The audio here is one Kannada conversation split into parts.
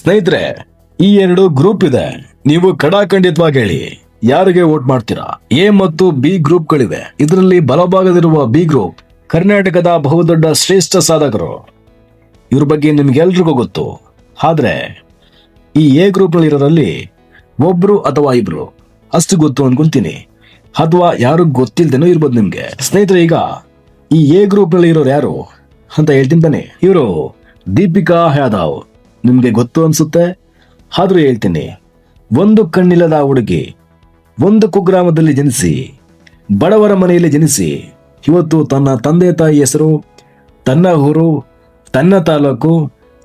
ಸ್ನೇಹಿತರೆ, ಈ ಎರಡು ಗ್ರೂಪ್ ಇದೆ. ನೀವು ಖಡಾಖಂಡಿತವಾಗಿ ಹೇಳಿ ಯಾರಿಗೆ ವೋಟ್ ಮಾಡ್ತೀರಾ? ಎ ಮತ್ತು ಬಿ ಗ್ರೂಪ್ಗಳಿವೆ. ಇದರಲ್ಲಿ ಬಲಭಾಗದಿರುವ ಬಿ ಗ್ರೂಪ್ ಕರ್ನಾಟಕದ ಬಹುದೊಡ್ಡ ಶ್ರೇಷ್ಠ ಸಾಧಕರು. ಇವ್ರ ಬಗ್ಗೆ ನಿಮ್ಗೆಲ್ರಿಗೂ ಗೊತ್ತು. ಆದ್ರೆ ಈ ಎ ಗ್ರೂಪ್ ನಲ್ಲಿ ಇರೋರಲ್ಲಿ ಒಬ್ರು ಅಥವಾ ಇಬ್ರು ಅಷ್ಟು ಗೊತ್ತು ಅನ್ಕೊಂತೀನಿ, ಅಥವಾ ಯಾರು ಗೊತ್ತಿಲ್ದೇನೋ ಇರ್ಬೋದು ನಿಮ್ಗೆ. ಸ್ನೇಹಿತರೆ, ಈಗ ಈ ಎ ಗ್ರೂಪ್ ನಲ್ಲಿ ಇರೋರು ಯಾರು ಅಂತ ಹೇಳ್ತೀನಿ ತಾನೆ. ಇವರು ದೀಪಿಕಾ ಯಾದವ್. ನಿಮ್ಗೆ ಗೊತ್ತು ಅನ್ಸುತ್ತೆ, ಆದ್ರೂ ಹೇಳ್ತೀನಿ. ಒಂದು ಕಣ್ಣಿಲ್ಲದ ಹುಡುಗಿ, ಒಂದು ಕುಗ್ರಾಮದಲ್ಲಿ ಜನಿಸಿ, ಬಡವರ ಮನೆಯಲ್ಲಿ ಜನಿಸಿ, ಇವತ್ತು ತನ್ನ ತಂದೆ ತಾಯಿ ಹೆಸರು, ತನ್ನ ಊರು, ತನ್ನ ತಾಲೂಕು,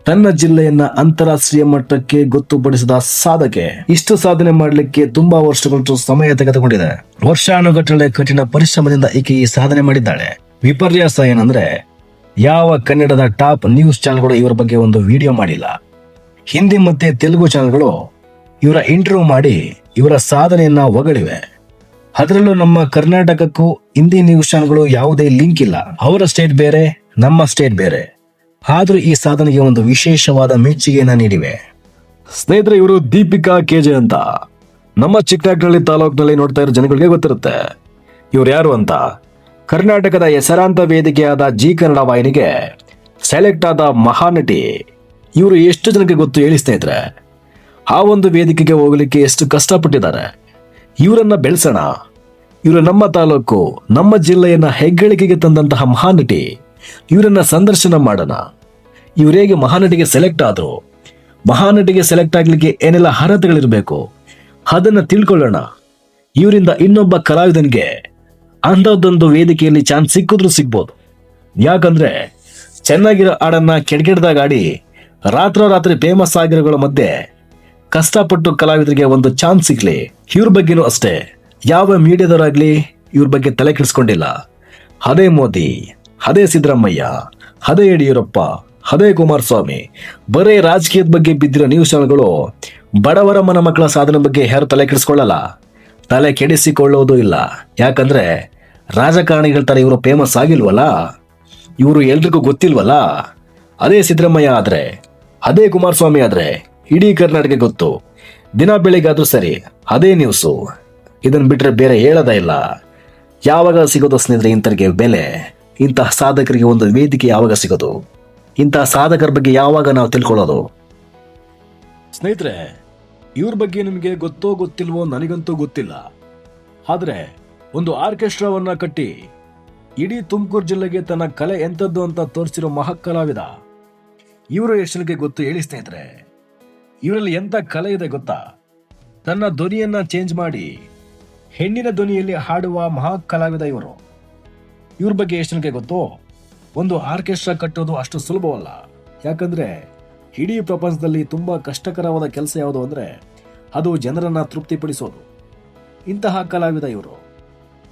ತನ್ನ ಜಿಲ್ಲೆಯನ್ನ ಅಂತಾರಾಷ್ಟ್ರೀಯ ಮಟ್ಟಕ್ಕೆ ಗೊತ್ತುಪಡಿಸಿದ ಸಾಧಕೆ. ಇಷ್ಟು ಸಾಧನೆ ಮಾಡಲಿಕ್ಕೆ ತುಂಬಾ ವರ್ಷಗಳಷ್ಟು ಸಮಯ ತೆಗೆದುಕೊಂಡಿದೆ. ವರ್ಷಾನುಗಟ್ಟಲೆ ಕಠಿಣ ಪರಿಶ್ರಮದಿಂದ ಈಕೆ ಈ ಸಾಧನೆ ಮಾಡಿದ್ದಾಳೆ. ವಿಪರ್ಯಾಸ ಏನಂದ್ರೆ, ಯಾವ ಕನ್ನಡದ ಟಾಪ್ ನ್ಯೂಸ್ ಚಾನೆಲ್ಗಳು ಇವರ ಬಗ್ಗೆ ಒಂದು ವಿಡಿಯೋ ಮಾಡಿಲ್ಲ. ಹಿಂದಿ ಮತ್ತೆ ತೆಲುಗು ಚಾನೆಲ್ಗಳು ಇವರ ಇಂಟರ್ವ್ಯೂ ಮಾಡಿ ಇವರ ಸಾಧನೆಯನ್ನ ಹೊಗಳಿವೆ. ಅದರಲ್ಲೂ ನಮ್ಮ ಕರ್ನಾಟಕಕ್ಕೂ ಹಿಂದಿ ನ್ಯೂಸ್ ಚಾನೆಲ್ಗಳು ಯಾವುದೇ ಲಿಂಕ್ ಇಲ್ಲ. ಅವರ ಸ್ಟೇಟ್ ಬೇರೆ, ನಮ್ಮ ಸ್ಟೇಟ್ ಬೇರೆ. ಆದ್ರೂ ಈ ಸಾಧನೆಗೆ ಒಂದು ವಿಶೇಷವಾದ ಮೆಚ್ಚುಗೆಯನ್ನ ನೀಡಿವೆ. ಸ್ನೇಹಿತರೆ, ಇವರು ದೀಪಿಕಾ ಕೆಜೆ ಅಂತ. ನಮ್ಮ ಚಿಕ್ಕನಾಗ್ನಳ್ಳಿ ತಾಲೂಕಿನಲ್ಲಿ ನೋಡ್ತಾ ಇರೋ ಜನಗಳಿಗೆ ಗೊತ್ತಿರುತ್ತೆ ಇವ್ರು ಯಾರು ಅಂತ. ಕರ್ನಾಟಕದ ಹೆಸರಾಂತ ವೇದಿಕೆಯಾದ ಜಿ ಕನ್ನಡ ವಾಹಿನಿಗೆ ಸೆಲೆಕ್ಟ್ ಆದ ಮಹಾನಟಿ. ಇವರು ಎಷ್ಟು ಜನಕ್ಕೆ ಗೊತ್ತು ಹೇಳಿ ಸ್ನೇಹಿತರೆ? ಆ ಒಂದು ವೇದಿಕೆಗೆ ಹೋಗ್ಲಿಕ್ಕೆ ಎಷ್ಟು ಕಷ್ಟಪಟ್ಟಿದ್ದಾರೆ. ಇವರನ್ನ ಬೆಳೆಸೋಣ. ಇವರು ನಮ್ಮ ತಾಲೂಕು, ನಮ್ಮ ಜಿಲ್ಲೆಯನ್ನ ಹೆಗ್ಗಳಿಕೆಗೆ ತಂದಂತಹ ಮಹಾನಟಿ. ಇವರನ್ನ ಸಂದರ್ಶನ ಮಾಡೋಣ. ಇವ್ರು ಹೇಗೆ ಮಹಾನಟಿಗೆ ಸೆಲೆಕ್ಟ್ ಆದ್ರು, ಮಹಾನಟಿಗೆ ಸೆಲೆಕ್ಟ್ ಆಗ್ಲಿಕ್ಕೆ ಏನೆಲ್ಲ ಅರ್ಹತೆಗಳಿರ್ಬೇಕು ಅದನ್ನ ತಿಳ್ಕೊಳ್ಳೋಣ. ಇವರಿಂದ ಇನ್ನೊಬ್ಬ ಕಲಾವಿದನಿಗೆ ಅಂಥದ್ದೊಂದು ವೇದಿಕೆಯಲ್ಲಿ ಚಾನ್ಸ್ ಸಿಕ್ಕಿದ್ರು ಸಿಗ್ಬೋದು. ಯಾಕಂದ್ರೆ ಚೆನ್ನಾಗಿರೋ ಹಾಡನ್ನ ಕೆಡ್ಗೆಡ್ದಾಗ ಆಡಿ ರಾತ್ರೋರಾತ್ರಿ ಫೇಮಸ್ ಆಗಿರೋಗಳ ಮಧ್ಯೆ ಕಷ್ಟಪಟ್ಟು ಕಲಾವಿದರಿಗೆ ಒಂದು ಚಾನ್ಸ್ ಸಿಗ್ಲಿ. ಇವ್ರ ಬಗ್ಗೆನೂ ಅಷ್ಟೇ ಯಾವ ಮೀಡಿಯಾದವರಾಗ್ಲಿ ಇವ್ರ ಬಗ್ಗೆ ತಲೆ ಕೆಡಿಸ್ಕೊಂಡಿಲ್ಲ. ಅದೇ ಮೋದಿ, ಅದೇ ಸಿದ್ದರಾಮಯ್ಯ, ಅದೇ ಯಡಿಯೂರಪ್ಪ, ಅದೇ ಕುಮಾರಸ್ವಾಮಿ, ಬರೇ ರಾಜಕೀಯದ ಬಗ್ಗೆ ಬಿದ್ದಿರೋ ನ್ಯೂಸ್ ಚಾನೆಲ್ಗಳು ಬಡವರ ಮನ ಮಕ್ಕಳ ಸಾಧನೆ ಬಗ್ಗೆ ಯಾರು ತಲೆ ಕೆಡಿಸ್ಕೊಳ್ಳಲ್ಲ, ತಲೆ ಕೆಡಿಸಿಕೊಳ್ಳೋದು ಇಲ್ಲ. ಯಾಕಂದ್ರೆ ರಾಜಕಾರಣಿಗಳ ತರ ಇವರು ಫೇಮಸ್ ಆಗಿಲ್ವಲ್ಲ, ಇವರು ಎಲ್ರಿಗೂ ಗೊತ್ತಿಲ್ವಲ್ಲ. ಅದೇ ಸಿದ್ದರಾಮಯ್ಯ ಆದ್ರೆ, ಅದೇ ಕುಮಾರಸ್ವಾಮಿ ಆದ್ರೆ ಇಡೀ ಕರ್ನಾಟಕ ಗೊತ್ತು. ದಿನ ಬೆಳಿಗ್ಗಾದ್ರೂ ಸರಿ ಅದೇ ನ್ಯೂಸು. ಇದನ್ನ ಬಿಟ್ರೆ ಬೇರೆ ಹೇಳೋದೇ ಇಲ್ಲ. ಯಾವಾಗ ಸಿಗೋದು ಸ್ನೇಹಿತರೆ ಇಂಥರಿಗೆ ಬೆಲೆ? ಇಂತಹ ಸಾಧಕರಿಗೆ ಒಂದು ವೇದಿಕೆ ಯಾವಾಗ ಸಿಗೋದು? ಇಂತಹ ಸಾಧಕರ ಬಗ್ಗೆ ಯಾವಾಗ ನಾವು ತಿಳ್ಕೊಳ್ಳೋದು? ಸ್ನೇಹಿತರೆ, ಇವ್ರ ಬಗ್ಗೆ ನಿಮಗೆ ಗೊತ್ತೋ ಗೊತ್ತಿಲ್ವೋ ನನಗಂತೂ ಗೊತ್ತಿಲ್ಲ. ಆದ್ರೆ ಒಂದು ಆರ್ಕೆಸ್ಟ್ರಾವನ್ನ ಕಟ್ಟಿ ಇಡೀ ತುಮಕೂರು ಜಿಲ್ಲೆಗೆ ತನ್ನ ಕಲೆ ಎಂಥದ್ದು ಅಂತ ತೋರಿಸಿರೋ ಮಹಾಕಲಾವಿದ ಇವರು. ಎಷ್ಟನಿಗೆ ಗೊತ್ತು ಹೇಳಿ ಸ್ನೇಹಿತರೆ? ಇವರಲ್ಲಿ ಎಂತ ಕಲೆ ಇದೆ ಗೊತ್ತಾ? ತನ್ನ ಧ್ವನಿಯನ್ನ ಚೇಂಜ್ ಮಾಡಿ ಹೆಣ್ಣಿನ ಧ್ವನಿಯಲ್ಲಿ ಹಾಡುವ ಮಹಾಕಲಾವಿದ ಇವರು. ಇವ್ರ ಬಗ್ಗೆ ಎಷ್ಟನಿಗೆ ಗೊತ್ತು? ಒಂದು ಆರ್ಕೆಸ್ಟ್ರಾ ಕಟ್ಟೋದು ಅಷ್ಟು ಸುಲಭವಲ್ಲ. ಯಾಕಂದ್ರೆ ಇಡೀ ಪ್ರಪಂಚದಲ್ಲಿ ತುಂಬಾ ಕಷ್ಟಕರವಾದ ಕೆಲಸ ಯಾವುದು ಅಂದ್ರೆ ಅದು ಜನರನ್ನ ತೃಪ್ತಿಪಡಿಸೋದು. ಇಂತಹ ಕಲಾವಿದ ಇವರು.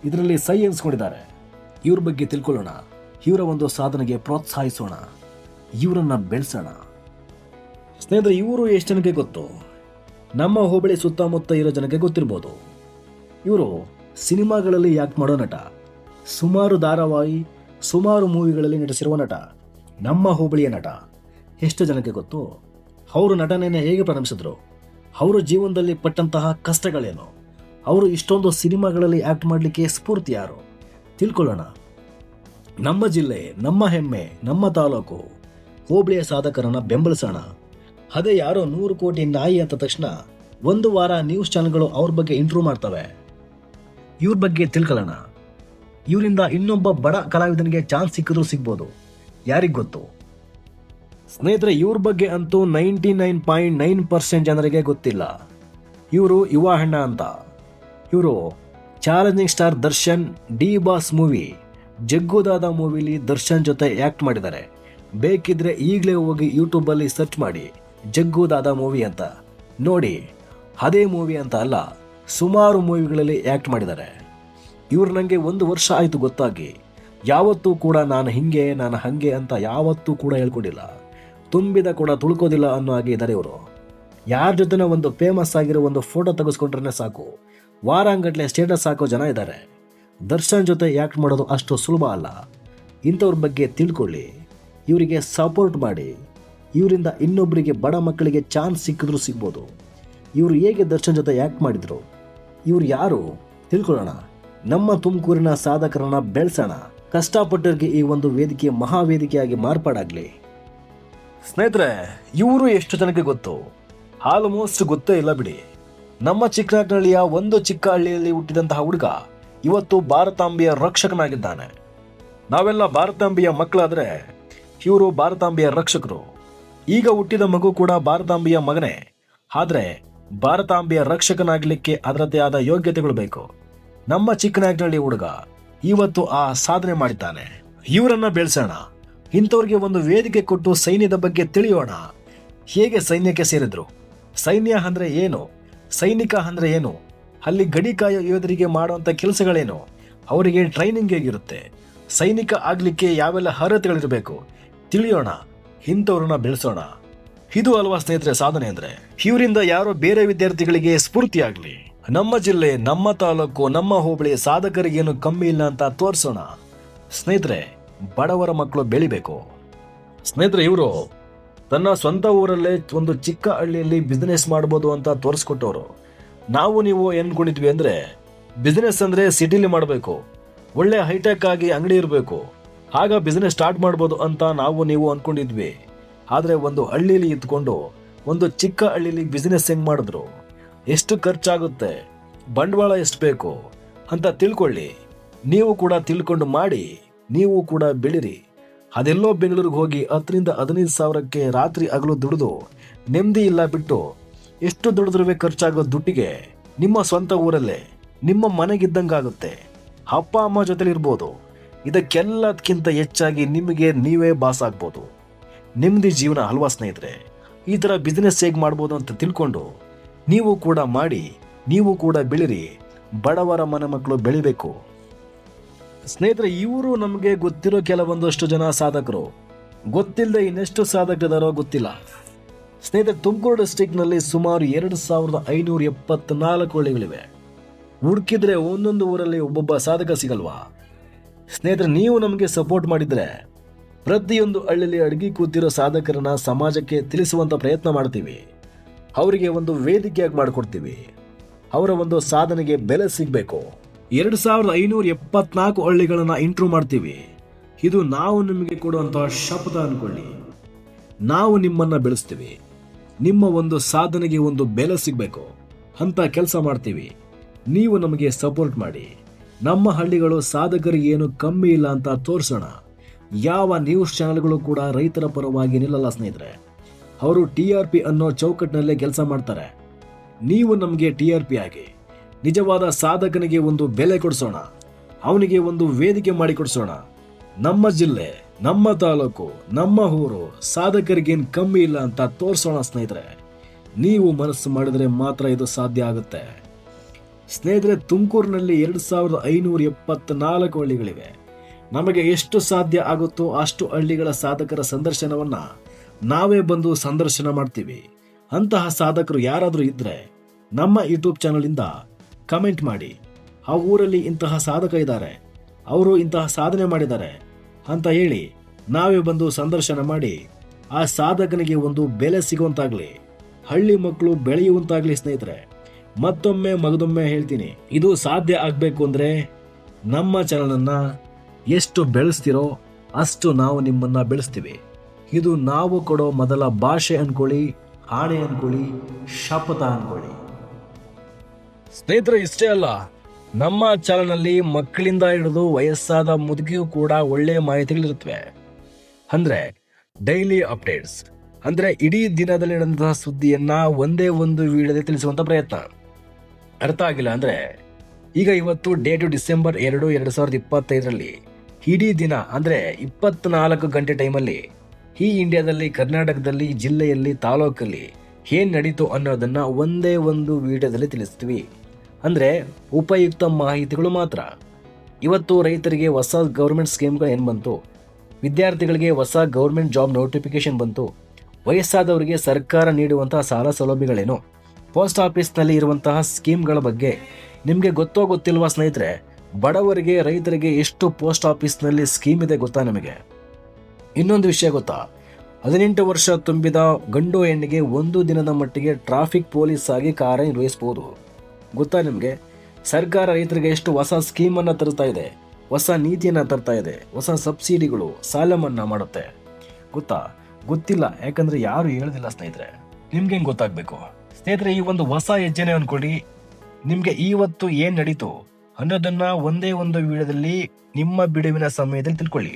ಇದರಲ್ಲಿ ಸೈ ಎನ್ಸ್ಕೊಂಡಿದ್ದಾರೆ. ಇವ್ರ ಬಗ್ಗೆ ತಿಳ್ಕೊಳ್ಳೋಣ. ಇವರ ಒಂದು ಸಾಧನೆಗೆ ಪ್ರೋತ್ಸಾಹಿಸೋಣ. ಇವರನ್ನ ಬೆಳೆಸೋಣ. ಸ್ನೇಹಿತರೆ, ಇವರು ಎಷ್ಟು ಜನಕ್ಕೆ ಗೊತ್ತು? ನಮ್ಮ ಹೋಬಳಿ ಸುತ್ತಮುತ್ತ ಇರೋ ಜನಕ್ಕೆ ಗೊತ್ತಿರ್ಬೋದು. ಇವರು ಸಿನಿಮಾಗಳಲ್ಲಿ ಆಕ್ಟ್ ಮಾಡೋ ನಟ, ಸುಮಾರು ಧಾರಾವಾಹಿ, ಸುಮಾರು ಮೂವಿಗಳಲ್ಲಿ ನಟಿಸಿರುವ ನಟ, ನಮ್ಮ ಹೋಬಳಿಯ ನಟ. ಎಷ್ಟು ಜನಕ್ಕೆ ಗೊತ್ತು? ಅವರು ನಟನೆಯನ್ನು ಹೇಗೆ ಪ್ರಾರಂಭಿಸಿದ್ರು, ಅವರು ಜೀವನದಲ್ಲಿ ಪಟ್ಟಂತಹ ಕಷ್ಟಗಳೇನು, ಅವರು ಇಷ್ಟೊಂದು ಸಿನಿಮಾಗಳಲ್ಲಿ ಆಕ್ಟ್ ಮಾಡಲಿಕ್ಕೆ ಸ್ಫೂರ್ತಿ ಯಾರು? ತಿಳ್ಕೊಳ್ಳೋಣ. ನಮ್ಮ ಜಿಲ್ಲೆ, ನಮ್ಮ ಹೆಮ್ಮೆ, ನಮ್ಮ ತಾಲೂಕು, ಹೋಬಳಿಯ ಸಾಧಕರನ್ನ ಬೆಂಬಲಿಸೋಣ. ಅದೇ ಯಾರೋ 100 ಕೋಟಿ ನಾಯಿ ಅಂತ ತಕ್ಷಣ ಒಂದು ವಾರ ನ್ಯೂಸ್ ಚಾನೆಲ್ಗಳು ಅವ್ರ ಬಗ್ಗೆ ಇಂಟರ್ವ್ಯೂ ಮಾಡ್ತವೆ. ಇವ್ರ ಬಗ್ಗೆ ತಿಳ್ಕೊಳ್ಳೋಣ. ಇವರಿಂದ ಇನ್ನೊಬ್ಬ ಬಡ ಕಲಾವಿದನಿಗೆ ಚಾನ್ಸ್ ಸಿಕ್ಕಿದ್ರು ಸಿಗ್ಬೋದು, ಯಾರಿಗ್ ಗೊತ್ತು? ಸ್ನೇಹಿತರೆ, ಇವ್ರ ಬಗ್ಗೆ ಅಂತೂ 99.9% ಜನರಿಗೆ ಗೊತ್ತಿಲ್ಲ. ಇವರು ಯುವ ಹೆಣ್ಣ ಅಂತ. ಇವರು challenging star Darshan, D boss movie, Jaggudada ಮೂವಿಲಿ ದರ್ಶನ್ ಜೊತೆ ಆಕ್ಟ್ ಮಾಡಿದ್ದಾರೆ. ಬೇಕಿದ್ರೆ ಈಗಲೇ ಹೋಗಿ ಯೂಟ್ಯೂಬಲ್ಲಿ ಸರ್ಚ್ ಮಾಡಿ ಜಗ್ಗುದಾದ ಮೂವಿ ಅಂತ ನೋಡಿ. ಅದೇ ಮೂವಿ ಅಂತ ಅಲ್ಲ, ಸುಮಾರು ಮೂವಿಗಳಲ್ಲಿ ಆಕ್ಟ್ ಮಾಡಿದ್ದಾರೆ. ಇವ್ರು ನನಗೆ 1 ವರ್ಷ ಆಯಿತು ಗೊತ್ತಾಗಿ. ಯಾವತ್ತೂ ಕೂಡ ನಾನು ಹಿಂಗೆ, ನಾನು ಹಂಗೆ ಅಂತ ಯಾವತ್ತೂ ಕೂಡ ಹೇಳ್ಕೊಂಡಿಲ್ಲ. ತುಂಬಿದ ಕೂಡ ತುಳ್ಕೋದಿಲ್ಲ ಅನ್ನೋ ಹಾಗೆ ಇದ್ದಾರೆ ಇವರು. ಯಾರ ಜೊತೆನೋ ಒಂದು ಫೇಮಸ್ ಆಗಿರೋ ಒಂದು ಫೋಟೋ ತೆಗೆಸ್ಕೊಂಡ್ರೆ ಸಾಕು, ವಾರಾಂಗಟ್ಲೆ ಸ್ಟೇಟಸ್ ಹಾಕೋ ಜನ ಇದ್ದಾರೆ. ದರ್ಶನ್ ಜೊತೆ ಆಕ್ಟ್ ಮಾಡೋದು ಅಷ್ಟು ಸುಲಭ ಅಲ್ಲ. ಇಂಥವ್ರ ಬಗ್ಗೆ ತಿಳ್ಕೊಳ್ಳಿ, ಇವರಿಗೆ ಸಪೋರ್ಟ್ ಮಾಡಿ. ಇವರಿಂದ ಇನ್ನೊಬ್ಬರಿಗೆ ಬಡ ಮಕ್ಕಳಿಗೆ ಚಾನ್ಸ್ ಸಿಕ್ಕಿದ್ರು ಸಿಗ್ಬೋದು. ಇವರು ಹೇಗೆ ದರ್ಶನ್ ಜೊತೆ ಆ್ಯಕ್ಟ್ ಮಾಡಿದ್ರು, ಇವ್ರು ಯಾರು ತಿಳ್ಕೊಳ್ಳೋಣ. ನಮ್ಮ ತುಮಕೂರಿನ ಸಾಧಕರನ್ನ ಬೆಳೆಸೋಣ. ಕಷ್ಟಪಟ್ಟರಿಗೆ ಈ ಒಂದು ವೇದಿಕೆ ಮಹಾವೇದಿಕೆಯಾಗಿ ಮಾರ್ಪಾಡಾಗಲಿ. ಸ್ನೇಹಿತರೆ, ಇವರು ಎಷ್ಟು ಜನಕ್ಕೆ ಗೊತ್ತು? ಆಲ್ಮೋಸ್ಟ್ ಗೊತ್ತೇ ಇಲ್ಲ ಬಿಡಿ. ನಮ್ಮ ಚಿಕ್ಕನಾಗ್ನಹಳ್ಳಿಯ ಒಂದು ಚಿಕ್ಕ ಹಳ್ಳಿಯಲ್ಲಿ ಹುಟ್ಟಿದಂತಹ ಹುಡುಗ ಇವತ್ತು ಭಾರತಾಂಬೆಯ ರಕ್ಷಕನಾಗಿದ್ದಾನೆ. ನಾವೆಲ್ಲ ಭಾರತಾಂಬೆಯ ಮಕ್ಕಳಾದ್ರೆ ಇವರು ಭಾರತಾಂಬೆಯ ರಕ್ಷಕರು. ಈಗ ಹುಟ್ಟಿದ ಮಗು ಕೂಡ ಭಾರತಾಂಬೆಯ ಮಗನೇ. ಆದ್ರೆ ಭಾರತಾಂಬೆಯ ರಕ್ಷಕನಾಗಲಿಕ್ಕೆ ಅದರದೇ ಆದ ಯೋಗ್ಯತೆಗಳು ಬೇಕು. ನಮ್ಮ ಚಿಕ್ಕನಾಗ್ನಹಳ್ಳಿ ಹುಡುಗ ಇವತ್ತು ಆ ಸಾಧನೆ ಮಾಡಿದ್ದಾನೆ. ಇವರನ್ನ ಬೆಳೆಸೋಣ. ಇಂಥವ್ರಿಗೆ ಒಂದು ವೇದಿಕೆ ಕೊಟ್ಟು ಸೈನ್ಯದ ಬಗ್ಗೆ ತಿಳಿಯೋಣ. ಹೇಗೆ ಸೈನ್ಯಕ್ಕೆ ಸೇರಿದ್ರು, ಸೈನ್ಯ ಅಂದ್ರೆ ಏನು, ಸೈನಿಕ ಅಂದ್ರೆ ಏನು, ಅಲ್ಲಿ ಗಡಿ ಕಾಯೋ ಯೋಧರಿಗೆ ಮಾಡುವಂತ ಕೆಲಸಗಳೇನು, ಅವರಿಗೆ ಟ್ರೈನಿಂಗ್ ಹೇಗಿರುತ್ತೆ, ಸೈನಿಕ ಆಗ್ಲಿಕ್ಕೆ ಯಾವೆಲ್ಲ ಅರ್ಹತೆಗಳಿರಬೇಕು ತಿಳಿಯೋಣ. ಇಂಥವ್ರನ್ನ ಬೆಳೆಸೋಣ. ಇದು ಅಲ್ವಾ ಸ್ನೇಹಿತರೆ ಸಾಧನೆ ಅಂದ್ರೆ? ಇವರಿಂದ ಯಾರೋ ಬೇರೆ ವಿದ್ಯಾರ್ಥಿಗಳಿಗೆ ಸ್ಫೂರ್ತಿ ಆಗ್ಲಿ. ನಮ್ಮ ಜಿಲ್ಲೆ, ನಮ್ಮ ತಾಲೂಕು, ನಮ್ಮ ಹೋಬಳಿ ಸಾಧಕರಿಗೇನು ಕಮ್ಮಿ ಇಲ್ಲ ಅಂತ ತೋರಿಸೋಣ. ಸ್ನೇಹಿತರೆ, ಬಡವರ ಮಕ್ಕಳು ಬೆಳಿಬೇಕು. ಸ್ನೇಹಿತರೆ, ಇವರು ತನ್ನ ಸ್ವಂತ ಊರಲ್ಲೇ ಒಂದು ಚಿಕ್ಕ ಹಳ್ಳಿಯಲ್ಲಿ ಬಿಸ್ನೆಸ್ ಮಾಡ್ಬೋದು ಅಂತ ತೋರಿಸ್ಕೊಟ್ಟವರು. ನಾವು ನೀವು ಏನ್ಕೊಂಡಿದ್ವಿ ಅಂದ್ರೆ ಬಿಸ್ನೆಸ್ ಅಂದ್ರೆ ಸಿಟಿಲಿ ಮಾಡಬೇಕು, ಒಳ್ಳೆ ಹೈಟೆಕ್ ಆಗಿ ಅಂಗಡಿ ಇರಬೇಕು, ಆಗ ಬಿಸ್ನೆಸ್ ಸ್ಟಾರ್ಟ್ ಮಾಡ್ಬೋದು ಅಂತ ನಾವು ನೀವು ಅನ್ಕೊಂಡಿದ್ವಿ. ಆದ್ರೆ ಒಂದು ಹಳ್ಳಿಲಿ ಇದ್ಕೊಂಡು ಒಂದು ಚಿಕ್ಕ ಹಳ್ಳಿಲಿ ಬಿಸ್ನೆಸ್ ಹೆಂಗ್ ಮಾಡಿದ್ರು, ಎಷ್ಟು ಖರ್ಚಾಗುತ್ತೆ, ಬಂಡವಾಳ ಎಷ್ಟು ಬೇಕು ಅಂತ ತಿಳ್ಕೊಳ್ಳಿ. ನೀವು ಕೂಡ ತಿಳ್ಕೊಂಡು ಮಾಡಿ, ನೀವು ಕೂಡ ಬೆಳಿರಿ. ಅದೆಲ್ಲೋ ಬೆಂಗಳೂರಿಗೆ ಹೋಗಿ 10ರಿಂದ 15 ಸಾವಿರಕ್ಕೆ ರಾತ್ರಿ ಹಗಲು ದುಡಿದು ನೆಮ್ಮದಿ ಇಲ್ಲ ಬಿಟ್ಟು ಎಷ್ಟು ದುಡಿದ್ರೂ ಖರ್ಚಾಗೋ ದುಡ್ಡಿಗೆ ನಿಮ್ಮ ಸ್ವಂತ ಊರಲ್ಲೇ ನಿಮ್ಮ ಮನೆಗಿದ್ದಂಗಾಗುತ್ತೆ. ಅಪ್ಪ ಅಮ್ಮ ಜೊತೆಲಿ ಇರ್ಬೋದು. ಇದಕ್ಕೆಲ್ಲದಕ್ಕಿಂತ ಹೆಚ್ಚಾಗಿ ನಿಮಗೆ ನೀವೇ ಬಾಸ್ ಆಗ್ಬೋದು. ನೆಮ್ಮದಿ ಜೀವನ ಅಲ್ವಾ ಸ್ನೇಹಿತರೆ? ಈ ಥರ ಬಿಸ್ನೆಸ್ ಹೇಗೆ ಮಾಡ್ಬೋದು ಅಂತ ತಿಳ್ಕೊಂಡು ನೀವು ಕೂಡ ಮಾಡಿ, ನೀವು ಕೂಡ ಬೆಳಿರಿ. ಬಡವರ ಮನೆ ಮಕ್ಕಳು ಬೆಳಿಬೇಕು. ಸ್ನೇಹಿತರೆ, ಇವರು ನಮಗೆ ಗೊತ್ತಿರೋ ಕೆಲವೊಂದಷ್ಟು ಜನ ಸಾಧಕರು. ಗೊತ್ತಿಲ್ಲದೆ ಇನ್ನೆಷ್ಟು ಸಾಧಕರಿದಾರೋ ಗೊತ್ತಿಲ್ಲ. ಸ್ನೇಹಿತರೆ, ತುಮಕೂರು ಡಿಸ್ಟಿಕ್ನಲ್ಲಿ ಸುಮಾರು 2574 ಹಳ್ಳಿಗಳಿವೆ. ಹುಡುಕಿದ್ರೆ ಒಂದೊಂದು ಊರಲ್ಲಿ ಒಬ್ಬೊಬ್ಬ ಸಾಧಕ ಸಿಗಲ್ವಾ? ಸ್ನೇಹಿತರೆ, ನೀವು ನಮಗೆ ಸಪೋರ್ಟ್ ಮಾಡಿದ್ರೆ ಪ್ರತಿಯೊಂದು ಹಳ್ಳಿಯಲ್ಲಿ ಅಡಗಿ ಕೂತಿರೋ ಸಾಧಕರನ್ನ ಸಮಾಜಕ್ಕೆ ತಿಳಿಸುವಂತ ಪ್ರಯತ್ನ ಮಾಡ್ತೀವಿ. ಅವರಿಗೆ ಒಂದು ವೇದಿಕೆಯಾಗಿ ಮಾಡಿಕೊಡ್ತೀವಿ. ಅವರ ಒಂದು ಸಾಧನೆಗೆ ಬೆಲೆ ಸಿಗಬೇಕು. 2574 ಹಳ್ಳಿಗಳನ್ನ ಇಂಟ್ರೂ ಮಾಡ್ತೀವಿ. ಇದು ನಾವು ನಿಮಗೆ ಕೊಡುವಂತಹ ಶಪಥ ಅನ್ಕೊಳ್ಳಿ. ನಾವು ನಿಮ್ಮನ್ನ ಬೆಳೆಸ್ತೀವಿ. ನಿಮ್ಮ ಒಂದು ಸಾಧನೆಗೆ ಒಂದು ಬೆಲೆ ಸಿಗಬೇಕು ಅಂತ ಕೆಲಸ ಮಾಡ್ತೀವಿ. ನೀವು ನಮಗೆ ಸಪೋರ್ಟ್ ಮಾಡಿ. ನಮ್ಮ ಹಳ್ಳಿಗಳು ಸಾಧಕರಿಗೆ ಏನು ಕಮ್ಮಿ ಇಲ್ಲ ಅಂತ ತೋರಿಸೋಣ. ಯಾವ ನ್ಯೂಸ್ ಚಾನೆಲ್ಗಳು ಕೂಡ ರೈತರ ಪರವಾಗಿ ನಿಲ್ಲಲ್ಲ ಸ್ನೇಹಿತರೆ. ಅವರು TRP ಅನ್ನೋ ಚೌಕಟ್ಟಿನಲ್ಲೇ ಕೆಲಸ ಮಾಡ್ತಾರೆ. ನೀವು ನಮಗೆ TRP ಆಗಿ ನಿಜವಾದ ಸಾಧಕನಿಗೆ ಒಂದು ಬೆಲೆ ಕೊಡಿಸೋಣ. ಅವನಿಗೆ ಒಂದು ವೇದಿಕೆ ಮಾಡಿಕೊಡಿಸೋಣ. ನಮ್ಮ ಜಿಲ್ಲೆ, ನಮ್ಮ ತಾಲೂಕು, ನಮ್ಮ ಊರು ಸಾಧಕರಿಗೇನು ಕಮ್ಮಿ ಇಲ್ಲ ಅಂತ ತೋರಿಸೋಣ ಸ್ನೇಹಿತರೆ. ನೀವು ಮನಸ್ಸು ಮಾಡಿದ್ರೆ ಮಾತ್ರ ಇದು ಸಾಧ್ಯ ಆಗುತ್ತೆ. ಸ್ನೇಹಿತರೆ, ತುಮಕೂರಿನಲ್ಲಿ 2574 ಹಳ್ಳಿಗಳಿವೆ. ನಮಗೆ ಎಷ್ಟು ಸಾಧ್ಯ ಆಗುತ್ತೋ ಅಷ್ಟು ಹಳ್ಳಿಗಳ ಸಾಧಕರ ಸಂದರ್ಶನವನ್ನ ನಾವೇ ಬಂದು ಸಂದರ್ಶನ ಮಾಡ್ತೀವಿ. ಅಂತಹ ಸಾಧಕರು ಯಾರಾದರೂ ಇದ್ರೆ ನಮ್ಮ ಯೂಟ್ಯೂಬ್ ಚಾನಲ್ ಇಂದ ಕಮೆಂಟ್ ಮಾಡಿ. ಆ ಊರಲ್ಲಿ ಇಂತಹ ಸಾಧಕ ಇದ್ದಾರೆ, ಅವರು ಇಂತಹ ಸಾಧನೆ ಮಾಡಿದ್ದಾರೆ ಅಂತ ಹೇಳಿ ನಾವೇ ಬಂದು ಸಂದರ್ಶನ ಮಾಡಿ ಆ ಸಾಧಕನಿಗೆ ಒಂದು ಬೆಲೆ ಸಿಗುವಂತಾಗ್ಲಿ, ಹಳ್ಳಿ ಮಕ್ಕಳು ಬೆಳೆಯುವಂತಾಗ್ಲಿ. ಸ್ನೇಹಿತರೆ, ಮತ್ತೊಮ್ಮೆ ಮಗದೊಮ್ಮೆ ಹೇಳ್ತೀನಿ, ಇದು ಸಾಧ್ಯ ಆಗ್ಬೇಕು ಅಂದ್ರೆ ನಮ್ಮ ಚಾನಲನ್ನ ಎಷ್ಟು ಬೆಳೆಸ್ತಿರೋ ಅಷ್ಟು ನಾವು ನಿಮ್ಮನ್ನ ಬೆಳೆಸ್ತೀವಿ. ಇದು ನಾವು ಕೊಡೋ ಮೊದಲ ಭಾಷೆ ಅನ್ಕೊಳ್ಳಿ, ಆಣೆ ಅನ್ಕೊಳ್ಳಿ, ಶಪಥ ಅನ್ಕೊಳ್ಳಿ. ಸ್ನೇಹಿತರೆ, ಇಷ್ಟೇ ಅಲ್ಲ, ನಮ್ಮ ಚಾನಲ್ನಲ್ಲಿ ಮಕ್ಕಳಿಂದ ಹಿಡಿದು ವಯಸ್ಸಾದ ಮುದುಕಿಯೂ ಕೂಡ ಒಳ್ಳೆಯ ಮಾಹಿತಿಗಳಿರುತ್ತವೆ. ಅಂದ್ರೆ ಡೈಲಿ ಅಪ್ಡೇಟ್ಸ್, ಅಂದ್ರೆ ಇಡೀ ದಿನದಲ್ಲಿ ನಡೆದಂತಹ ಸುದ್ದಿಯನ್ನ ಒಂದೇ ಒಂದು ವಿಡಿಯೋದಲ್ಲಿ ತಿಳಿಸುವಂತ ಪ್ರಯತ್ನ. ಅರ್ಥ ಆಗಿಲ್ಲ ಅಂದ್ರೆ ಈಗ ಇವತ್ತು ಡೇಟು ಡಿಸೆಂಬರ್ 2, 2025ರಲ್ಲಿ ಇಡೀ ದಿನ ಅಂದ್ರೆ 24 ಗಂಟೆ ಟೈಮಲ್ಲಿ ಈ ಇಂಡಿಯಾದಲ್ಲಿ, ಕರ್ನಾಟಕದಲ್ಲಿ, ಜಿಲ್ಲೆಯಲ್ಲಿ, ತಾಲೂಕಲ್ಲಿ ಏನ್ ನಡೀತು ಅನ್ನೋದನ್ನ ಒಂದೇ ಒಂದು ವಿಡಿಯೋದಲ್ಲಿ ತಿಳಿಸ್ತೀವಿ. ಅಂದ್ರೆ ಉಪಯುಕ್ತ ಮಾಹಿತಿಗಳು ಮಾತ್ರ. ಇವತ್ತು ರೈತರಿಗೆ ಹೊಸ ಗೌರ್ಮೆಂಟ್ ಸ್ಕೀಮ್ಗಳು ಏನು ಬಂತು, ವಿದ್ಯಾರ್ಥಿಗಳಿಗೆ ಹೊಸ ಗೌರ್ಮೆಂಟ್ ಜಾಬ್ ನೋಟಿಫಿಕೇಶನ್ ಬಂತು, ವಯಸ್ಸಾದವರಿಗೆ ಸರ್ಕಾರ ನೀಡುವಂತಹ ಸಾಲ ಸೌಲಭ್ಯಗಳೇನು, ಪೋಸ್ಟ್ ಆಫೀಸ್ನಲ್ಲಿ ಇರುವಂತಹ ಸ್ಕೀಮ್ಗಳ ಬಗ್ಗೆ ನಿಮಗೆ ಗೊತ್ತೋ ಗೊತ್ತಿಲ್ವಾ ಸ್ನೇಹಿತರೆ? ಬಡವರಿಗೆ, ರೈತರಿಗೆ ಎಷ್ಟು ಪೋಸ್ಟ್ ಆಫೀಸ್ನಲ್ಲಿ ಸ್ಕೀಮ್ ಇದೆ ಗೊತ್ತಾ ನಿಮಗೆ? ಇನ್ನೊಂದು ವಿಷಯ ಗೊತ್ತಾ? 18 ವರ್ಷ ತುಂಬಿದ ಗಂಡು ಹೆಣ್ಣಿಗೆ 1 ದಿನದ ಮಟ್ಟಿಗೆ ಟ್ರಾಫಿಕ್ ಪೊಲೀಸ್ ಆಗಿ ಕಾರ್ಯನಿರ್ವಹಿಸಬಹುದು. ಗೊತ್ತಾ ನಿಮಗೆ? ಸರ್ಕಾರ ರೈತರಿಗೆ ಎಷ್ಟು ಹೊಸ ಸ್ಕೀಮನ್ನು ತರ್ತಾ ಇದೆ, ಹೊಸ ನೀತಿಯನ್ನು ತರ್ತಾ ಇದೆ, ಹೊಸ ಸಬ್ಸಿಡಿಗಳು, ಸಾಲ ಮನ್ನಾ ಮಾಡುತ್ತೆ. ಗೊತ್ತಾ? ಗೊತ್ತಿಲ್ಲ, ಯಾಕಂದ್ರೆ ಯಾರು ಹೇಳೋದಿಲ್ಲ ಸ್ನೇಹಿತರೆ. ನಿಮ್ಗೆ ಹೆಂಗೆ ಗೊತ್ತಾಗಬೇಕು ಸ್ನೇಹಿತರೆ? ಈ ಒಂದು ಹೊಸ ಹೆಜ್ಜೆನೆ ಅನ್ಕೊಳ್ಳಿ. ನಿಮಗೆ ಇವತ್ತು ಏನು ನಡೀತು ಅನ್ನೋದನ್ನ ಒಂದೇ ಒಂದು ವಿಡಿಯೋದಲ್ಲಿ ನಿಮ್ಮ ಬಿಡುವಿನ ಸಮಯದಲ್ಲಿ ತಿಳ್ಕೊಳ್ಳಿ.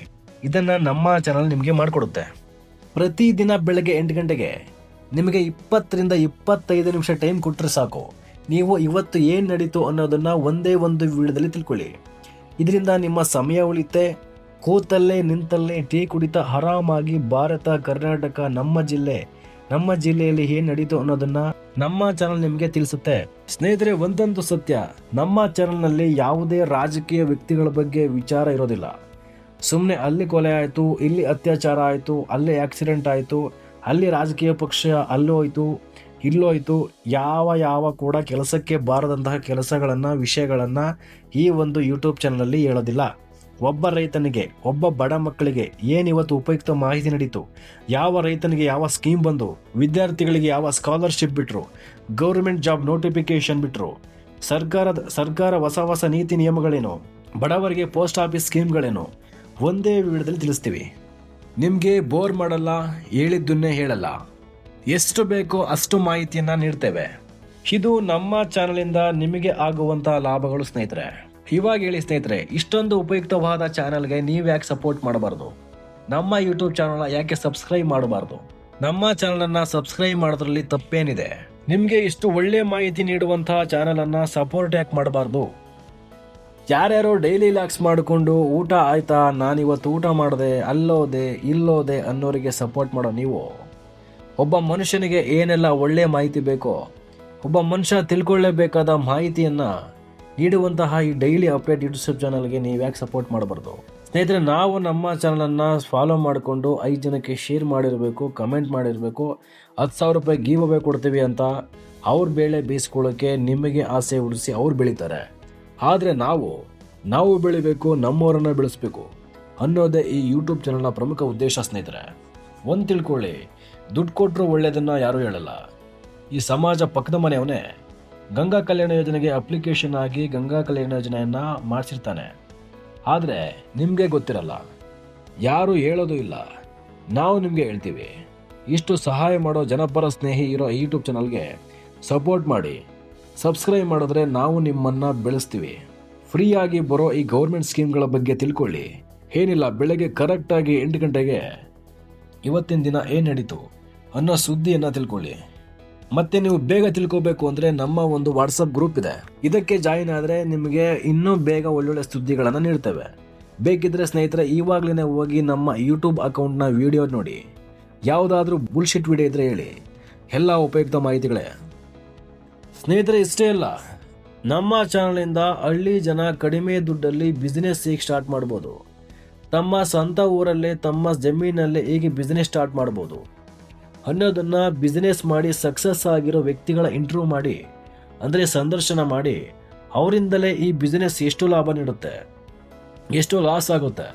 ಇದನ್ನ ನಮ್ಮ ಚಾನಲ್ ನಿಮಗೆ ಮಾಡಿಕೊಡುತ್ತೆ. ಪ್ರತಿದಿನ ಬೆಳಗ್ಗೆ 8 ಗಂಟೆಗೆ ನಿಮಗೆ 20 ರಿಂದ 25 ನಿಮಿಷ ಟೈಮ್ ಕೊಟ್ಟರೆ ಸಾಕು. ನೀವು ಇವತ್ತು ಏನು ನಡೀತು ಅನ್ನೋದನ್ನ ಒಂದೇ ಒಂದು ವಿಡಿಯೋದಲ್ಲಿ ತಿಳ್ಕೊಳ್ಳಿ. ಇದರಿಂದ ನಿಮ್ಮ ಸಮಯ ಉಳಿತೆ. ಕೂತಲ್ಲೇ ನಿಂತಲ್ಲೇ ಟೀ ಕುಡಿತಾ ಆರಾಮಾಗಿ ಭಾರತ, ಕರ್ನಾಟಕ, ನಮ್ಮ ಜಿಲ್ಲೆಯಲ್ಲಿ ಏನು ನಡೀತು ಅನ್ನೋದನ್ನ ನಮ್ಮ ಚಾನಲ್ ನಿಮಗೆ ತಿಳಿಸುತ್ತೆ. ಸ್ನೇಹಿತರೆ, ಒಂದೊಂದು ಸತ್ಯ, ನಮ್ಮ ಚಾನಲ್ನಲ್ಲಿ ಯಾವುದೇ ರಾಜಕೀಯ ವ್ಯಕ್ತಿಗಳ ಬಗ್ಗೆ ವಿಚಾರ ಇರೋದಿಲ್ಲ. ಸುಮ್ಮನೆ ಅಲ್ಲಿ ಕೊಲೆ ಆಯಿತು, ಇಲ್ಲಿ ಅತ್ಯಾಚಾರ ಆಯಿತು, ಅಲ್ಲಿ ಆಕ್ಸಿಡೆಂಟ್ ಆಯಿತು, ಅಲ್ಲಿ ರಾಜಕೀಯ ಪಕ್ಷ ಅಲ್ಲೋಯ್ತು ಇಲ್ಲೋಯ್ತು, ಯಾವ ಕೂಡ ಕೆಲಸಕ್ಕೆ ಬಾರದಂತಹ ಕೆಲಸಗಳನ್ನು, ವಿಷಯಗಳನ್ನು ಈ ಒಂದು ಯೂಟ್ಯೂಬ್ ಚಾನಲಲ್ಲಿ ಹೇಳೋದಿಲ್ಲ. ಒಬ್ಬ ರೈತನಿಗೆ, ಒಬ್ಬ ಬಡ ಮಕ್ಕಳಿಗೆ ಏನಿವತ್ತು ಉಪಯುಕ್ತ ಮಾಹಿತಿ ನಡೀತು, ಯಾವ ರೈತನಿಗೆ ಯಾವ ಸ್ಕೀಮ್ ಬಂದು, ವಿದ್ಯಾರ್ಥಿಗಳಿಗೆ ಯಾವ ಸ್ಕಾಲರ್ಶಿಪ್ ಬಿಟ್ಟರು, ಗೌರ್ಮೆಂಟ್ ಜಾಬ್ ನೋಟಿಫಿಕೇಶನ್ ಬಿಟ್ಟರು, ಸರ್ಕಾರ ಹೊಸ ನೀತಿ ನಿಯಮಗಳೇನು, ಬಡವರಿಗೆ ಪೋಸ್ಟ್ ಆಫೀಸ್ ಸ್ಕೀಮ್ಗಳೇನು, ಒಂದೇ ವಿಡಿಯೋದಲ್ಲಿ ತಿಳಿಸ್ತೀವಿ. ನಿಮಗೆ ಬೋರ್ ಮಾಡಲ್ಲ, ಹೇಳಿದ್ದನ್ನೇ ಹೇಳಲ್ಲ. ಎಷ್ಟು ಬೇಕೋ ಅಷ್ಟು ಮಾಹಿತಿಯನ್ನು ನೀಡ್ತೇವೆ. ಇದು ನಮ್ಮ ಚಾನಲಿಂದ ನಿಮಗೆ ಆಗುವಂತಹ ಲಾಭಗಳು ಸ್ನೇಹಿತರೆ. ಇವಾಗ ಹೇಳಿ ಸ್ನೇಹಿತರೆ, ಇಷ್ಟೊಂದು ಉಪಯುಕ್ತವಾದ ಚಾನಲ್ಗೆ ನೀವು ಯಾಕೆ ಸಪೋರ್ಟ್ ಮಾಡಬಾರ್ದು? ನಮ್ಮ ಯೂಟ್ಯೂಬ್ ಚಾನಲ್ನ ಯಾಕೆ ಸಬ್ಸ್ಕ್ರೈಬ್ ಮಾಡಬಾರ್ದು? ನಮ್ಮ ಚಾನಲನ್ನು ಸಬ್ಸ್ಕ್ರೈಬ್ ಮಾಡೋದ್ರಲ್ಲಿ ತಪ್ಪೇನಿದೆ? ನಿಮಗೆ ಇಷ್ಟು ಒಳ್ಳೆ ಮಾಹಿತಿ ನೀಡುವಂತಹ ಚಾನಲನ್ನು ಸಪೋರ್ಟ್ ಯಾಕೆ ಮಾಡಬಾರ್ದು? ಯಾರ್ಯಾರೋ ಡೈಲಿ ಲಾಕ್ಸ್ ಮಾಡಿಕೊಂಡು ಊಟ ಆಯ್ತಾ, ನಾನಿವತ್ತು ಊಟ ಮಾಡಿದೆ, ಅಲ್ಲೋದೆ ಇಲ್ಲೋದೆ ಅನ್ನೋರಿಗೆ ಸಪೋರ್ಟ್ ಮಾಡೋ ನೀವು, ಒಬ್ಬ ಮನುಷ್ಯನಿಗೆ ಏನೆಲ್ಲ ಒಳ್ಳೆ ಮಾಹಿತಿ ಬೇಕೋ, ಒಬ್ಬ ಮನುಷ್ಯ ತಿಳ್ಕೊಳ್ಳೇಬೇಕಾದ ಮಾಹಿತಿಯನ್ನು ನೀಡುವಂತಹ ಈ ಡೈಲಿ ಅಪ್ಡೇಟ್ ಯೂಟ್ಯೂಬ್ ಚಾನಲ್ಗೆ ನೀವು ಯಾಕೆ ಸಪೋರ್ಟ್ ಮಾಡಬಾರ್ದು? ಸ್ನೇಹಿತರೆ, ನಾವು ನಮ್ಮ ಚಾನಲನ್ನು ಫಾಲೋ ಮಾಡಿಕೊಂಡು 5 ಜನಕ್ಕೆ ಶೇರ್ ಮಾಡಿರಬೇಕು, ಕಮೆಂಟ್ ಮಾಡಿರಬೇಕು. 10,000 ರೂಪಾಯಿ ಗೀವ್ ಅವೇ ಕೊಡ್ತೀವಿ ಅಂತ ಅವ್ರ ಬೇಳೆ ಬೇಯಿಸ್ಕೊಳ್ಳೋಕ್ಕೆ ನಿಮಗೆ ಆಸೆ ಹುಡಿಸಿ ಅವ್ರು ಬೆಳೀತಾರೆ. ಆದರೆ ನಾವು ಬೆಳಿಬೇಕು, ನಮ್ಮವರನ್ನು ಬೆಳೆಸಬೇಕು ಅನ್ನೋದೇ ಈ ಯೂಟ್ಯೂಬ್ ಚಾನಲ್ನ ಪ್ರಮುಖ ಉದ್ದೇಶ ಸ್ನೇಹಿತರೆ. ಒಂದು ತಿಳ್ಕೊಳ್ಳಿ, ದುಡ್ಡು ಕೊಟ್ಟರು ಒಳ್ಳೆಯದನ್ನು ಯಾರೂ ಹೇಳಲ್ಲ. ಈ ಸಮಾಜ ಪಕ್ಕದ ಮನೆಯವನೇ ಗಂಗಾ ಕಲ್ಯಾಣ ಯೋಜನೆಗೆ ಅಪ್ಲಿಕೇಶನ್ ಆಗಿ ಗಂಗಾ ಕಲ್ಯಾಣ ಯೋಜನೆಯನ್ನು ಮಾಡಿಸಿರ್ತಾನೆ. ಆದರೆ ನಿಮಗೆ ಗೊತ್ತಿರಲ್ಲ, ಯಾರು ಹೇಳೋದು ಇಲ್ಲ. ನಾವು ನಿಮಗೆ ಹೇಳ್ತೀವಿ. ಇಷ್ಟು ಸಹಾಯ ಮಾಡೋ ಜನಪರ ಸ್ನೇಹಿ ಇರೋ ಯೂಟ್ಯೂಬ್ ಚಾನಲ್ಗೆ ಸಪೋರ್ಟ್ ಮಾಡಿ, ಸಬ್ಸ್ಕ್ರೈಬ್ ಮಾಡಿದ್ರೆ ನಾವು ನಿಮ್ಮನ್ನು ಬೆಳೆಸ್ತೀವಿ. ಫ್ರೀಯಾಗಿ ಬರೋ ಈ ಗೌರ್ಮೆಂಟ್ ಸ್ಕೀಮ್ಗಳ ಬಗ್ಗೆ ತಿಳ್ಕೊಳ್ಳಿ. ಏನಿಲ್ಲ, ಬೆಳಗ್ಗೆ ಕರೆಕ್ಟಾಗಿ 8 ಗಂಟೆಗೆ ಇವತ್ತಿನ ದಿನ ಏನು ನಡೀತು ಅನ್ನೋ ಸುದ್ದಿಯನ್ನು ತಿಳ್ಕೊಳ್ಳಿ. ಮತ್ತೆ ನೀವು ಬೇಗ ತಿಳ್ಕೋಬೇಕು ಅಂದರೆ ನಮ್ಮ ಒಂದು ವಾಟ್ಸಪ್ ಗ್ರೂಪ್ ಇದೆ. ಇದಕ್ಕೆ ಜಾಯಿನ್ ಆದರೆ ನಿಮಗೆ ಇನ್ನೂ ಬೇಗ ಒಳ್ಳೊಳ್ಳೆ ಸುದ್ದಿಗಳನ್ನು ನೀಡ್ತೇವೆ. ಬೇಕಿದ್ರೆ ಸ್ನೇಹಿತರೆ, ಇವಾಗಲೇ ಹೋಗಿ ನಮ್ಮ ಯೂಟ್ಯೂಬ್ ಅಕೌಂಟ್ನ ವಿಡಿಯೋ ನೋಡಿ. ಯಾವುದಾದ್ರೂ ಬುಲ್ಶಿಟ್ ವಿಡಿಯೋ ಇದ್ರೆ ಹೇಳಿ, ಎಲ್ಲ ಉಪಯುಕ್ತ ಮಾಹಿತಿಗಳೇ. ಸ್ನೇಹಿತರೆ, ಇಷ್ಟೇ ಅಲ್ಲ, ನಮ್ಮ ಚಾನಲಿಂದ ಹಳ್ಳಿ ಜನ ಕಡಿಮೆ ದುಡ್ಡಲ್ಲಿ ಬಿಸ್ನೆಸ್ ಹೇಗೆ ಸ್ಟಾರ್ಟ್ ಮಾಡ್ಬೋದು, ತಮ್ಮ ಸ್ವಂತ ಊರಲ್ಲೇ ತಮ್ಮ ಜಮೀನಲ್ಲೇ ಹೇಗೆ ಬಿಸ್ನೆಸ್ ಸ್ಟಾರ್ಟ್ ಮಾಡ್ಬೋದು ಅನ್ನೋದನ್ನು ಬಿಸ್ನೆಸ್ ಮಾಡಿ ಸಕ್ಸಸ್ ಆಗಿರೋ ವ್ಯಕ್ತಿಗಳ ಇಂಟರ್ವ್ಯೂ ಮಾಡಿ, ಅಂದರೆ ಸಂದರ್ಶನ ಮಾಡಿ, ಅವರಿಂದಲೇ ಈ ಬಿಸ್ನೆಸ್ ಎಷ್ಟು ಲಾಭ ನೀಡುತ್ತೆ, ಎಷ್ಟು ಲಾಸ್ ಆಗುತ್ತೆ,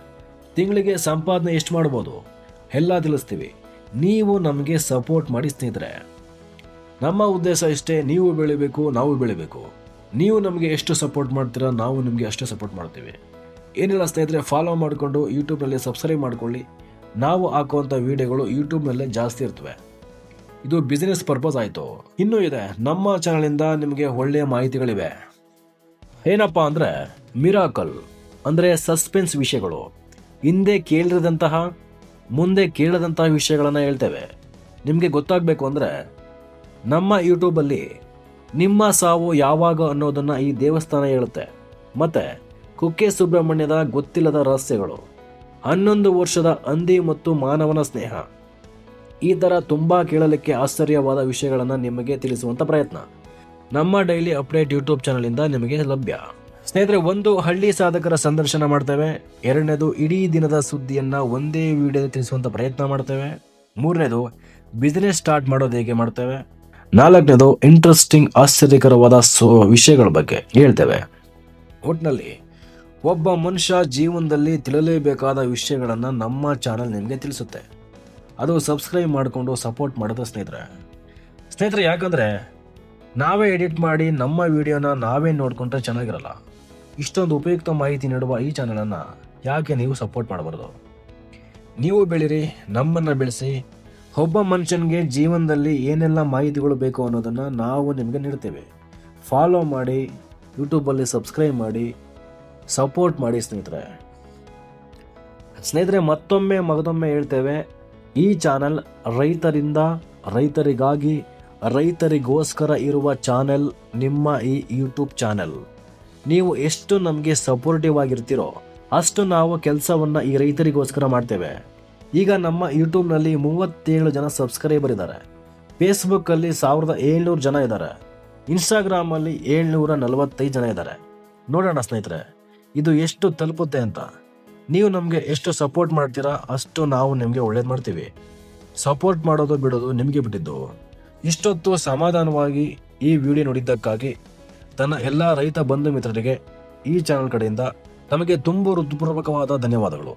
ತಿಂಗಳಿಗೆ ಸಂಪಾದನೆ ಎಷ್ಟು ಮಾಡ್ಬೋದು ಎಲ್ಲ ತಿಳಿಸ್ತೀವಿ. ನೀವು ನಮಗೆ ಸಪೋರ್ಟ್ ಮಾಡಿ ಸ್ನೇಹಿತರೆ. ನಮ್ಮ ಉದ್ದೇಶ ಇಷ್ಟೇ, ನೀವು ಬೆಳಿಬೇಕು, ನಾವು ಬೆಳಿಬೇಕು. ನೀವು ನಮಗೆ ಎಷ್ಟು ಸಪೋರ್ಟ್ ಮಾಡ್ತೀರಾ, ನಾವು ನಿಮಗೆ ಅಷ್ಟೇ ಸಪೋರ್ಟ್ ಮಾಡ್ತೀವಿ. ಏನಿಲ್ಲ ಸ್ನೇಹಿತರೆ, ಫಾಲೋ ಮಾಡಿಕೊಂಡು ಯೂಟ್ಯೂಬ್ನಲ್ಲಿ ಸಬ್ಸ್ಕ್ರೈಬ್ ಮಾಡಿಕೊಳ್ಳಿ. ನಾವು ಹಾಕುವಂಥ ವಿಡಿಯೋಗಳು ಯೂಟ್ಯೂಬ್ನಲ್ಲೇ ಜಾಸ್ತಿ ಇರ್ತವೆ. ಇದು ಬಿಸ್ನೆಸ್ ಪರ್ಪಸ್ ಆಯಿತು. ಇನ್ನೂ ಇದೆ, ನಮ್ಮ ಚಾನಲಿಂದ ನಿಮಗೆ ಒಳ್ಳೆಯ ಮಾಹಿತಿಗಳಿವೆ. ಏನಪ್ಪ ಅಂದರೆ ಮಿರಾಕಲ್, ಅಂದರೆ ಸಸ್ಪೆನ್ಸ್ ವಿಷಯಗಳು, ಹಿಂದೆ ಕೇಳಿರದಂತಹ ಮುಂದೆ ಕೇಳದಂತಹ ವಿಷಯಗಳನ್ನು ಹೇಳ್ತೇವೆ. ನಿಮಗೆ ಗೊತ್ತಾಗಬೇಕು ಅಂದರೆ ನಮ್ಮ ಯೂಟ್ಯೂಬಲ್ಲಿ ನಿಮ್ಮ ಸಾವು ಯಾವಾಗ ಅನ್ನೋದನ್ನು ಈ ದೇವಸ್ಥಾನ ಹೇಳುತ್ತೆ. ಮತ್ತು ಕುಕ್ಕೆ ಸುಬ್ರಹ್ಮಣ್ಯದ ಗೊತ್ತಿಲ್ಲದ ರಹಸ್ಯಗಳು, 11 ವರ್ಷದ ಹಂದಿ ಮತ್ತು ಮಾನವನ ಸ್ನೇಹ, ಈ ಥರ ತುಂಬ ಕೇಳಲಿಕ್ಕೆ ಆಶ್ಚರ್ಯವಾದ ವಿಷಯಗಳನ್ನು ನಿಮಗೆ ತಿಳಿಸುವಂಥ ಪ್ರಯತ್ನ ನಮ್ಮ ಡೈಲಿ ಅಪ್ಡೇಟ್ ಯೂಟ್ಯೂಬ್ ಚಾನಲಿಂದ ನಿಮಗೆ ಲಭ್ಯ. ಸ್ನೇಹಿತರೆ, 1 ಹಳ್ಳಿ ಸಾಧಕರ ಸಂದರ್ಶನ ಮಾಡ್ತೇವೆ. 2ನೇದು ಇಡೀ ದಿನದ ಸುದ್ದಿಯನ್ನು ಒಂದೇ ವಿಡಿಯೋದಲ್ಲಿ ತಿಳಿಸುವಂಥ ಪ್ರಯತ್ನ ಮಾಡ್ತೇವೆ. 3ನೇದು ಬಿಸ್ನೆಸ್ ಸ್ಟಾರ್ಟ್ ಮಾಡೋದು ಹೇಗೆ ಮಾಡ್ತೇವೆ. 4ನೇದು ಇಂಟ್ರೆಸ್ಟಿಂಗ್ ಆಶ್ಚರ್ಯಕರವಾದ ವಿಷಯಗಳ ಬಗ್ಗೆ ಹೇಳ್ತೇವೆ. ಒಟ್ಟಿನಲ್ಲಿ ಒಬ್ಬ ಮನುಷ್ಯ ಜೀವನದಲ್ಲಿ ತಿಳಿಯಲೇಬೇಕಾದ ವಿಷಯಗಳನ್ನು ನಮ್ಮ ಚಾನಲ್ ನಿಮಗೆ ತಿಳಿಸುತ್ತೆ. ಅದು ಸಬ್ಸ್ಕ್ರೈಬ್ ಮಾಡಿಕೊಂಡು ಸಪೋರ್ಟ್ ಮಾಡೋದು ಸ್ನೇಹಿತರೆ ಯಾಕಂದರೆ ನಾವೇ ಎಡಿಟ್ ಮಾಡಿ ನಮ್ಮ ವಿಡಿಯೋನ ನಾವೇ ನೋಡಿಕೊಂಡ್ರೆ ಚೆನ್ನಾಗಿರಲ್ಲ. ಇಷ್ಟೊಂದು ಉಪಯುಕ್ತ ಮಾಹಿತಿ ನೀಡುವ ಈ ಚಾನಲನ್ನು ಯಾಕೆ ನೀವು ಸಪೋರ್ಟ್ ಮಾಡಬಾರ್ದು? ನೀವು ಬೆಳೀರಿ, ನಮ್ಮನ್ನು ಬೆಳೆಸಿ. ಒಬ್ಬ ಮನುಷ್ಯನಿಗೆ ಜೀವನದಲ್ಲಿ ಏನೆಲ್ಲ ಮಾಹಿತಿಗಳು ಬೇಕು ಅನ್ನೋದನ್ನು ನಾವು ನಿಮಗೆ ನೀಡ್ತೇವೆ. ಫಾಲೋ ಮಾಡಿ, ಯೂಟ್ಯೂಬಲ್ಲಿ ಸಬ್ಸ್ಕ್ರೈಬ್ ಮಾಡಿ, ಸಪೋರ್ಟ್ ಮಾಡಿ ಸ್ನೇಹಿತರೆ ಮತ್ತೊಮ್ಮೆ ಹೇಳ್ತೇವೆ, ಈ ಚಾನಲ್ ರೈತರಿಂದ, ರೈತರಿಗಾಗಿ, ರೈತರಿಗೋಸ್ಕರ ಇರುವ ಚಾನೆಲ್ ನಿಮ್ಮ ಈ ಯೂಟ್ಯೂಬ್ ಚಾನೆಲ್. ನೀವು ಎಷ್ಟು ನಮಗೆ ಸಪೋರ್ಟಿವ್ ಆಗಿರ್ತೀರೋ ಅಷ್ಟು ನಾವು ಕೆಲಸವನ್ನು ಈ ರೈತರಿಗೋಸ್ಕರ ಮಾಡ್ತೇವೆ. ಈಗ ನಮ್ಮ ಯೂಟ್ಯೂಬ್ನಲ್ಲಿ 37 ಜನ ಸಬ್ಸ್ಕ್ರೈಬರ್ ಇದ್ದಾರೆ. ಫೇಸ್ಬುಕ್ಕಲ್ಲಿ 1700 ಜನ ಇದ್ದಾರೆ. ಇನ್ಸ್ಟಾಗ್ರಾಮಲ್ಲಿ 745 ಜನ ಇದ್ದಾರೆ. ನೋಡೋಣ ಸ್ನೇಹಿತರೆ, ಇದು ಎಷ್ಟು ತಲುಪುತ್ತೆ ಅಂತ. ನೀವು ನಮಗೆ ಎಷ್ಟು ಸಪೋರ್ಟ್ ಮಾಡ್ತೀರಾ ಅಷ್ಟು ನಾವು ನಿಮಗೆ ಒಳ್ಳೇದು ಮಾಡ್ತೀವಿ. ಸಪೋರ್ಟ್ ಮಾಡೋದು ಬಿಡೋದು ನಿಮಗೆ ಬಿಟ್ಟಿದ್ದು. ಇಷ್ಟೊತ್ತು ಸಮಾಧಾನವಾಗಿ ಈ ವಿಡಿಯೋ ನೋಡಿದ್ದಕ್ಕಾಗಿ ತನ್ನ ಎಲ್ಲ ರೈತ ಬಂಧು ಮಿತ್ರರಿಗೆ ಈ ಚಾನಲ್ ಕಡೆಯಿಂದ ತಮಗೆ ತುಂಬ ಹೃತ್ಪೂರ್ವಕವಾದ ಧನ್ಯವಾದಗಳು.